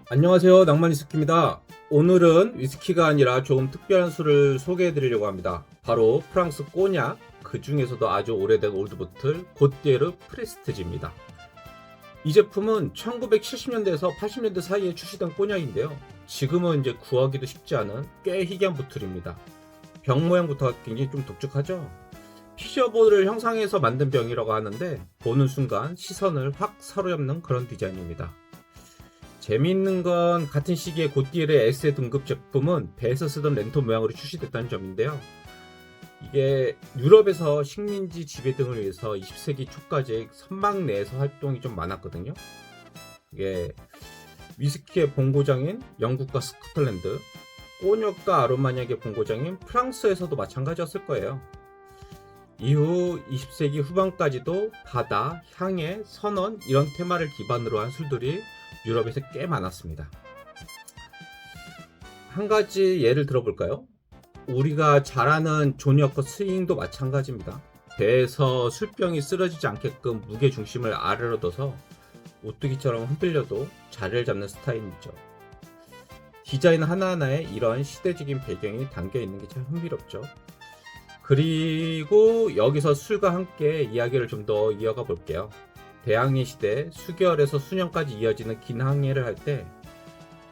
안녕하세요, 낭만 위스키입니다. 오늘은 위스키가 아니라 조금 특별한 술을 소개해 드리려고 합니다. 바로 프랑스 꼬냑, 그 중에서도 아주 오래된 올드보틀 고띠에르 프레스티지입니다. 이 제품은 1970년대에서 80년대 사이에 출시된 꼬냑인데요. 지금은 이제 구하기도 쉽지 않은 꽤 희귀한 보틀입니다. 병 모양부터가 굉장히 좀 독특하죠. 피셔볼을 형상해서 만든 병이라고 하는데 보는 순간 시선을 확 사로잡는 그런 디자인입니다. 재미있는 건 같은 시기에 고띠에르 S의 등급 제품은 배에서 쓰던 랜턴 모양으로 출시됐다는 점인데요. 이게 유럽에서 식민지 지배 등을 위해서 20세기 초까지 선박 내에서 활동이 좀 많았거든요. 이게 위스키의 본고장인 영국과 스코틀랜드, 꼬냑과 아로마니아의 본고장인 프랑스에서도 마찬가지였을 거예요. 이후 20세기 후반까지도 바다, 향해, 선원 이런 테마를 기반으로 한 술들이 유럽에서 꽤 많았습니다. 한 가지 예를 들어볼까요? 우리가 잘 아는 조니워커 스윙도 마찬가지입니다. 배에서 술병이 쓰러지지 않게끔 무게 중심을 아래로 둬서 오뚜기처럼 흔들려도 자리를 잡는 스타일이죠. 디자인 하나하나에 이런 시대적인 배경이 담겨 있는 게 참 흥미롭죠. 그리고 여기서 술과 함께 이야기를 좀 더 이어가 볼게요. 대항해 시대 수개월에서 수년까지 이어지는 긴 항해를 할 때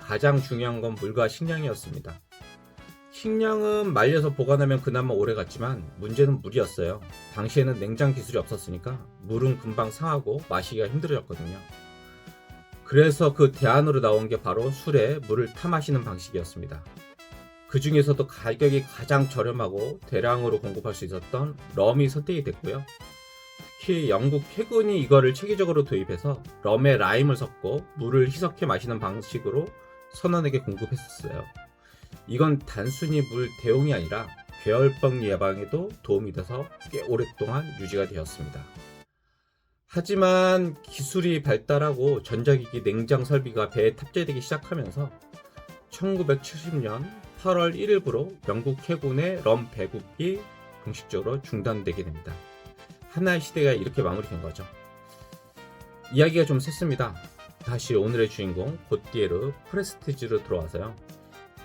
가장 중요한 건 물과 식량이었습니다. 식량은 말려서 보관하면 그나마 오래 갔지만 문제는 물이었어요. 당시에는 냉장 기술이 없었으니까 물은 금방 상하고 마시기가 힘들어졌거든요. 그래서 그 대안으로 나온 게 바로 술에 물을 타 마시는 방식이었습니다. 그 중에서도 가격이 가장 저렴하고 대량으로 공급할 수 있었던 럼이 선택이 됐고요. 특히 영국 해군이 이거를 체계적으로 도입해서 럼에 라임을 섞고 물을 희석해 마시는 방식으로 선원에게 공급했었어요. 이건 단순히 물 대용이 아니라 괴혈병 예방에도 도움이 돼서 꽤 오랫동안 유지가 되었습니다. 하지만 기술이 발달하고 전자기기 냉장 설비가 배에 탑재되기 시작하면서 1970년 8월 1일부로 영국 해군의 럼 배급이 공식적으로 중단되게 됩니다. 하나의 시대가 이렇게 마무리된 거죠. 이야기가 좀 샜습니다. 다시 오늘의 주인공 고띠에르 프레스티지로 들어와서요.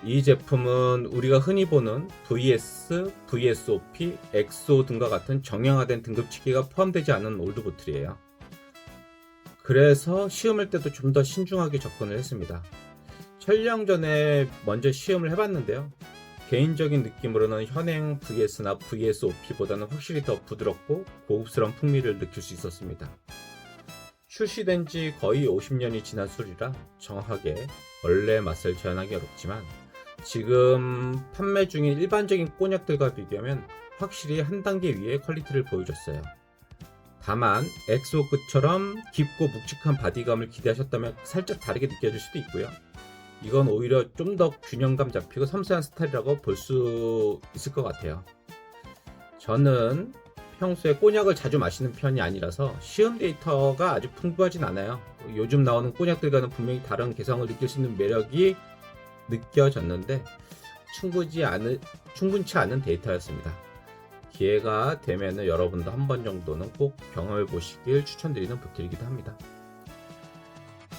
이 제품은 우리가 흔히 보는 VS, VSOP, XO 등과 같은 정형화된 등급치기가 포함되지 않은 올드보틀이에요. 그래서 시음할 때도 좀 더 신중하게 접근을 했습니다. 촬영 전에 먼저 시음을 해봤는데요. 개인적인 느낌으로는 현행 VS나 VSOP보다는 확실히 더 부드럽고 고급스러운 풍미를 느낄 수 있었습니다. 출시된 지 거의 50년이 지난 술이라 정확하게 원래 맛을 재현하기 어렵지만 지금 판매 중인 일반적인 꼬냑들과 비교하면 확실히 한 단계 위의 퀄리티를 보여줬어요. 다만 엑소끝처럼 깊고 묵직한 바디감을 기대하셨다면 살짝 다르게 느껴질 수도 있고요. 이건 오히려 좀 더 균형감 잡히고 섬세한 스타일이라고 볼 수 있을 것 같아요. 저는 평소에 꼬냑을 자주 마시는 편이 아니라서 시음 데이터가 아주 풍부하진 않아요. 요즘 나오는 꼬냑들과는 분명히 다른 개성을 느낄 수 있는 매력이 느껴졌는데 충분치 않은 데이터였습니다. 기회가 되면 여러분도 한 번 정도는 꼭 경험해 보시길 추천드리는 보틀이기도 합니다.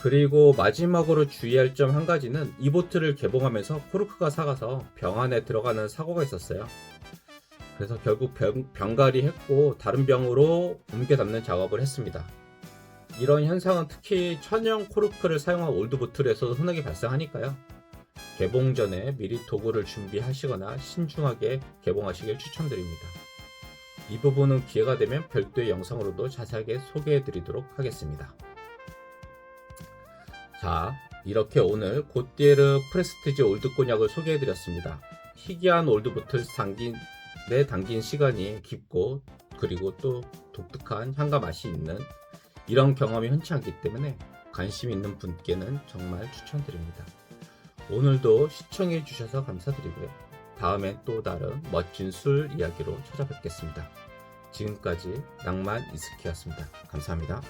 그리고 마지막으로 주의할 점 한 가지는 이 보틀을 개봉하면서 코르크가 삭아서 병 안에 들어가는 사고가 있었어요. 그래서 결국 병갈이 했고 다른 병으로 옮겨 담는 작업을 했습니다. 이런 현상은 특히 천연 코르크를 사용한 올드보틀에서도 흔하게 발생하니까요. 개봉 전에 미리 도구를 준비하시거나 신중하게 개봉하시길 추천드립니다. 이 부분은 기회가 되면 별도의 영상으로도 자세하게 소개해 드리도록 하겠습니다. 자, 이렇게 오늘 고띠에르 프레스티지 올드 꼬냑을 소개해드렸습니다. 희귀한 올드보틀 담긴 시간이 깊고 그리고 또 독특한 향과 맛이 있는 이런 경험이 흔치 않기 때문에 관심 있는 분께는 정말 추천드립니다. 오늘도 시청해 주셔서 감사드리고요. 다음엔 또 다른 멋진 술 이야기로 찾아뵙겠습니다. 지금까지 낭만 위스키였습니다. 감사합니다.